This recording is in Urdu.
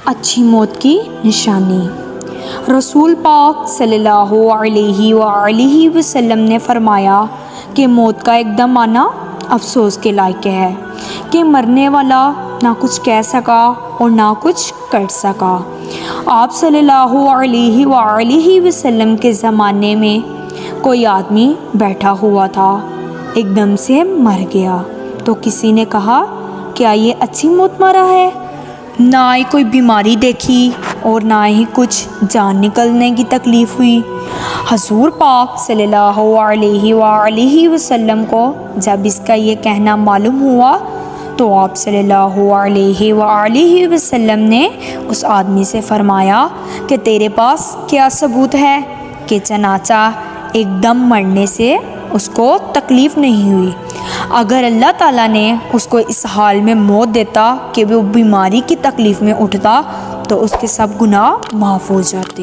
اچھی موت کی نشانی۔ رسول پاک صلی اللہ علیہ وآلہ وسلم نے فرمایا کہ موت کا ایک دم آنا افسوس کے لائق ہے کہ مرنے والا نہ کچھ کہہ سکا اور نہ کچھ کر سکا۔ آپ صلی اللہ علیہ وآلہ وسلم کے زمانے میں کوئی آدمی بیٹھا ہوا تھا، ایک دم سے مر گیا تو کسی نے کہا کیا یہ اچھی موت مرا ہے؟ نہ ہی کوئی بیماری دیکھی اور نہ ہی کچھ جان نکلنے کی تکلیف ہوئی۔ حضور پاک صلی اللہ علیہ وآلہ وسلم کو جب اس کا یہ کہنا معلوم ہوا تو آپ صلی اللہ علیہ وآلہ وسلم نے اس آدمی سے فرمایا کہ تیرے پاس کیا ثبوت ہے کہ چنانچہ ایک دم مرنے سے اس کو تکلیف نہیں ہوئی؟ اگر اللہ تعالیٰ نے اس کو اس حال میں موت دیتا کہ وہ بیماری کی تکلیف میں اٹھتا تو اس کے سب گناہ معاف ہو جاتے۔